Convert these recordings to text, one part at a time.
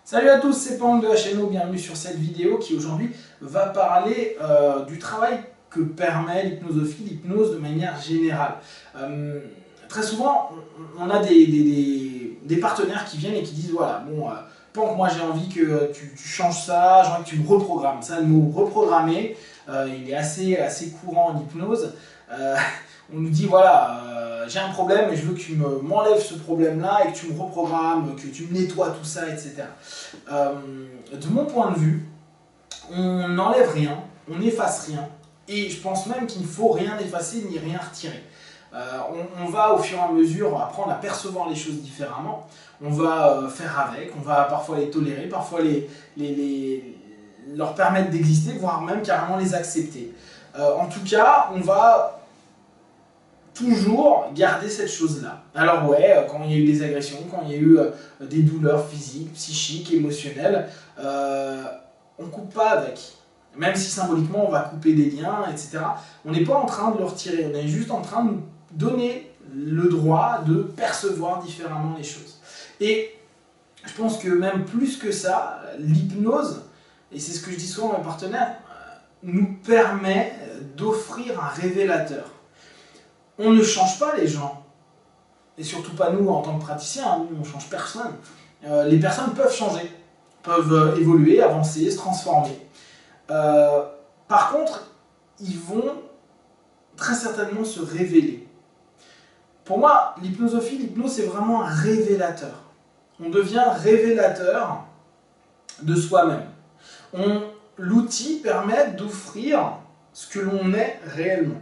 Salut à tous, c'est Pang de la chaîne, bienvenue sur cette vidéo qui aujourd'hui va parler du travail que permet l'hypnosophie, l'hypnose de manière générale. Très souvent, on a des partenaires qui viennent et qui disent voilà, bon, Pang, moi j'ai envie que tu changes ça, j'ai envie que tu me reprogrammes. Ça, le mot reprogrammer, il est assez courant en hypnose. On nous dit voilà, j'ai un problème et je veux que tu m'enlèves ce problème-là et que tu me reprogrammes, que tu me nettoies tout ça, etc. De mon point de vue, on n'enlève rien, on n'efface rien, et je pense même qu'il ne faut rien effacer ni rien retirer. On va au fur et à mesure apprendre à percevoir les choses différemment, on va faire avec, on va parfois les tolérer, parfois leur permettre d'exister, voire même carrément les accepter. En tout cas, on va toujours garder cette chose-là. Alors ouais, quand il y a eu des agressions, quand il y a eu des douleurs physiques, psychiques, émotionnelles, on ne coupe pas avec. Même si symboliquement on va couper des liens, etc. On n'est pas en train de le retirer, on est juste en train de nous donner le droit de percevoir différemment les choses. Et je pense que même plus que ça, l'hypnose, et c'est ce que je dis souvent à mes partenaires, nous permet d'offrir un révélateur. On ne change pas les gens, et surtout pas nous en tant que praticiens, nous on ne change personne. Les personnes peuvent changer, peuvent évoluer, avancer, se transformer. Par contre, ils vont très certainement se révéler. Pour moi, l'hypnosophie, l'hypnose, c'est vraiment un révélateur. On devient révélateur de soi-même. L'outil permet d'offrir ce que l'on est réellement.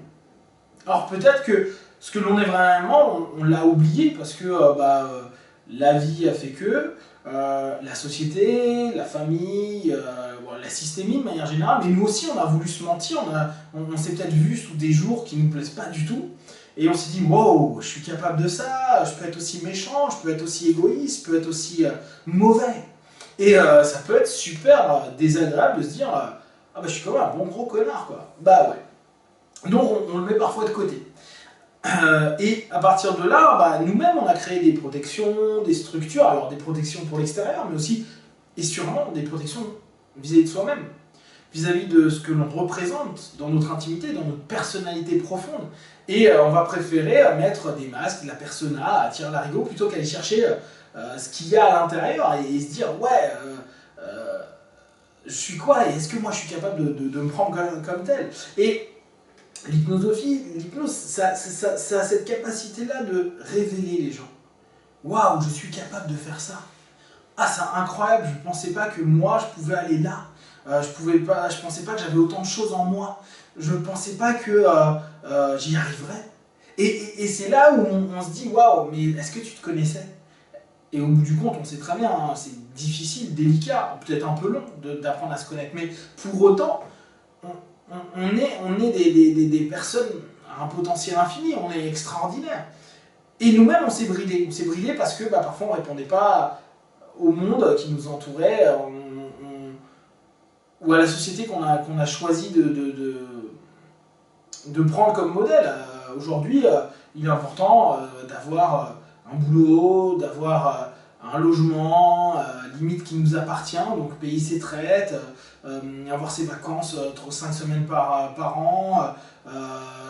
Alors peut-être que ce que l'on est vraiment, on l'a oublié parce que la vie a fait que, la société, la famille, la systémie de manière générale, mais nous aussi on a voulu se mentir, on s'est peut-être vu sous des jours qui ne nous plaisent pas du tout, et on s'est dit wow, je suis capable de ça, je peux être aussi méchant, je peux être aussi égoïste, je peux être aussi mauvais. Et ça peut être super désagréable de se dire ah bah je suis quand même un bon gros connard quoi. Bah ouais. Donc on le met parfois de côté. Et à partir de là, nous-mêmes on a créé des protections, des structures, alors des protections pour l'extérieur, mais aussi et sûrement des protections vis-à-vis de soi-même, vis-à-vis de ce que l'on représente dans notre intimité, dans notre personnalité profonde. Et on va préférer mettre des masques, de la persona, à tirer l'arigot, plutôt qu'aller chercher ce qu'il y a à l'intérieur et se dire ouais, je suis quoi et est-ce que moi je suis capable de me prendre comme tel. Et l'hypnosophie, l'hypnose, ça a cette capacité-là de révéler les gens. Waouh, je suis capable de faire ça. Ah, c'est incroyable, je ne pensais pas que moi je pouvais aller là. Je pensais pas que j'avais autant de choses en moi. Je ne pensais pas que j'y arriverais. Et c'est là où on se dit waouh, mais est-ce que tu te connaissais? Et au bout du compte, on sait très bien, hein, c'est difficile, délicat, peut-être un peu long d'apprendre à se connaître. Mais pour autant, on est des personnes à un potentiel infini, on est extraordinaire. Et nous-mêmes, on s'est bridé. On s'est bridé parce que parfois on ne répondait pas au monde qui nous entourait, ou à la société qu'on a choisi de prendre comme modèle. Aujourd'hui, il est important d'avoir un boulot, d'avoir un logement, limite qui nous appartient, donc payer ses traites, avoir ses vacances 5 semaines par an,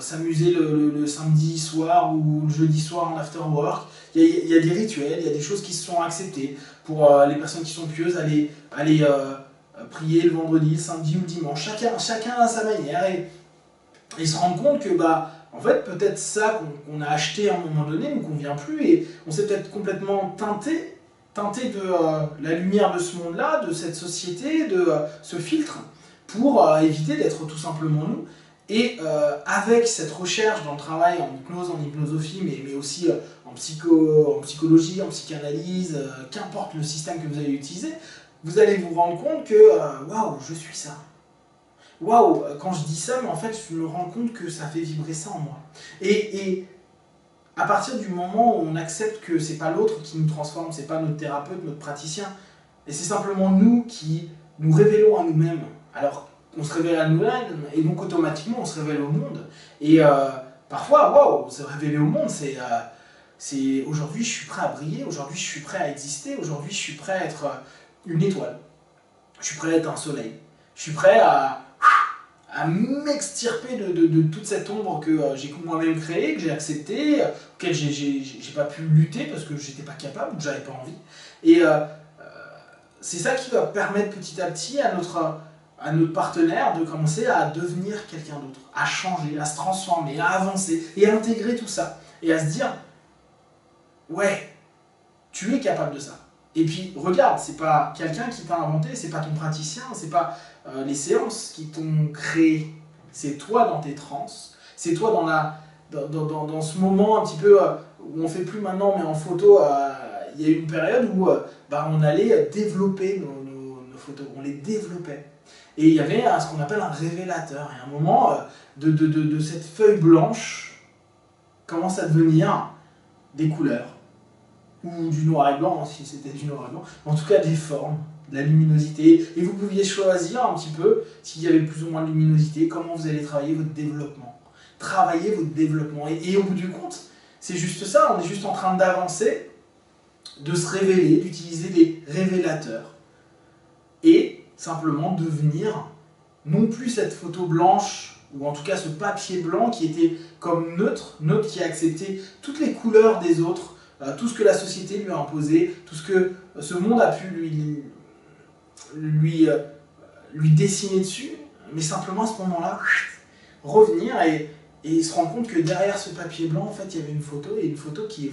s'amuser le samedi soir ou le jeudi soir en after work. Il y a des rituels, il y a des choses qui se sont acceptées pour les personnes qui sont pieuses, aller prier le vendredi, le samedi ou le dimanche. Chacun à sa manière et se rendre compte que en fait peut-être ça qu'on a acheté à un moment donné ne nous convient plus et on s'est peut-être complètement teinté de la lumière de ce monde-là, de cette société, de ce filtre, pour éviter d'être tout simplement nous. Et avec cette recherche dans le travail en hypnose, en hypnosophie, mais aussi en psychologie, en psychanalyse, qu'importe le système que vous allez utiliser, vous allez vous rendre compte que waouh, je suis ça. Waouh, quand je dis ça, mais en fait, je me rends compte que ça fait vibrer ça en moi. Et à partir du moment où on accepte que c'est pas l'autre qui nous transforme, c'est pas notre thérapeute, notre praticien, et c'est simplement nous qui nous révélons à nous-mêmes. Alors, on se révèle à nous-mêmes, et donc automatiquement, on se révèle au monde. Et parfois, waouh, se révéler au monde, c'est aujourd'hui, je suis prêt à briller, aujourd'hui, je suis prêt à exister, aujourd'hui, je suis prêt à être une étoile. Je suis prêt à être un soleil. Je suis prêt à m'extirper de toute cette ombre que j'ai moi-même créée, que j'ai acceptée, auquel j'ai pas pu lutter parce que j'étais pas capable ou que j'avais pas envie. Et c'est ça qui va permettre petit à petit à notre partenaire de commencer à devenir quelqu'un d'autre, à changer, à se transformer, à avancer et à intégrer tout ça. Et à se dire, ouais, tu es capable de ça. Et puis, regarde, c'est pas quelqu'un qui t'a inventé, c'est pas ton praticien, c'est pas les séances qui t'ont créé. C'est toi dans tes transes, c'est toi dans ce moment un petit peu où on fait plus maintenant, mais en photo, il y a eu une période où on allait développer nos photos, on les développait. Et il y avait ce qu'on appelle un révélateur. Et à un moment, de cette feuille blanche commence à devenir des couleurs. Ou du noir et blanc, si c'était du noir et blanc, en tout cas des formes, de la luminosité, et vous pouviez choisir un petit peu, s'il y avait plus ou moins de luminosité, comment vous allez travailler votre développement. Travailler votre développement, et au bout du compte, c'est juste ça, on est juste en train d'avancer, de se révéler, d'utiliser des révélateurs, et simplement devenir, non plus cette photo blanche, ou en tout cas ce papier blanc qui était comme neutre qui acceptait toutes les couleurs des autres, tout ce que la société lui a imposé, tout ce que ce monde a pu lui dessiner dessus, mais simplement à ce moment-là, revenir et se rendre compte que derrière ce papier blanc, en fait, il y avait une photo, et une photo qui est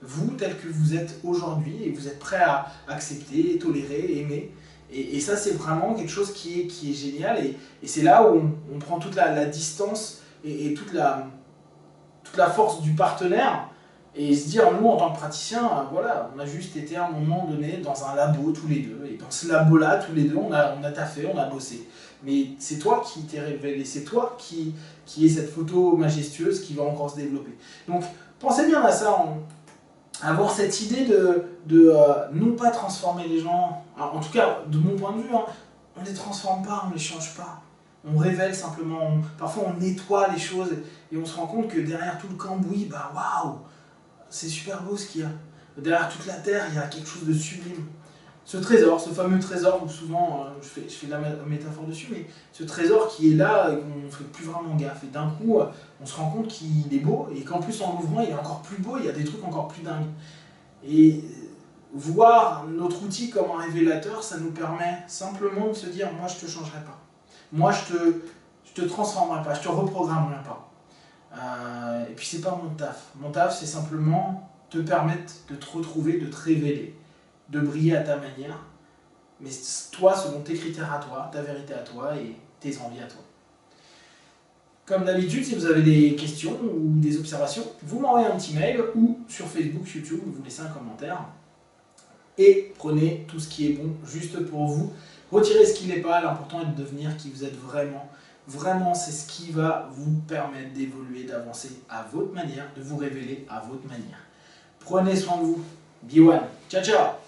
vous tel que vous êtes aujourd'hui, et vous êtes prêt à accepter, tolérer, aimer. Et ça, c'est vraiment quelque chose qui est génial, et c'est là où on prend toute la distance et toute la force du partenaire. Et se dire, nous, en tant que praticiens, voilà, on a juste été à un moment donné dans un labo tous les deux. Et dans ce labo-là, tous les deux, on a taffé, on a bossé. Mais c'est toi qui t'es révélé, c'est toi qui est cette photo majestueuse qui va encore se développer. Donc, pensez bien à ça, avoir cette idée de non pas transformer les gens, en tout cas, de mon point de vue, on ne les transforme pas, on ne les change pas. On révèle simplement, parfois on nettoie les choses et on se rend compte que derrière tout le cambouis, waouh, c'est super beau ce qu'il y a. Derrière toute la terre, il y a quelque chose de sublime. Ce trésor, ce fameux trésor où souvent, je fais de la métaphore dessus, mais ce trésor qui est là et qu'on ne fait plus vraiment gaffe. Et d'un coup, on se rend compte qu'il est beau et qu'en plus en l'ouvrant, il est encore plus beau, il y a des trucs encore plus dingues. Et voir notre outil comme un révélateur, ça nous permet simplement de se dire, moi je ne te changerai pas. Moi je te transformerai pas, je te reprogrammerai pas. Et puis c'est pas mon taf. Mon taf, c'est simplement te permettre de te retrouver, de te révéler, de briller à ta manière, mais toi, selon tes critères à toi, ta vérité à toi et tes envies à toi. Comme d'habitude, si vous avez des questions ou des observations, vous m'envoyez un petit mail ou sur Facebook, YouTube, vous laissez un commentaire. Et prenez tout ce qui est bon juste pour vous. Retirez ce qui n'est pas, l'important est de devenir qui vous êtes vraiment. Vraiment, c'est ce qui va vous permettre d'évoluer, d'avancer à votre manière, de vous révéler à votre manière. Prenez soin de vous. Be one. Ciao, ciao.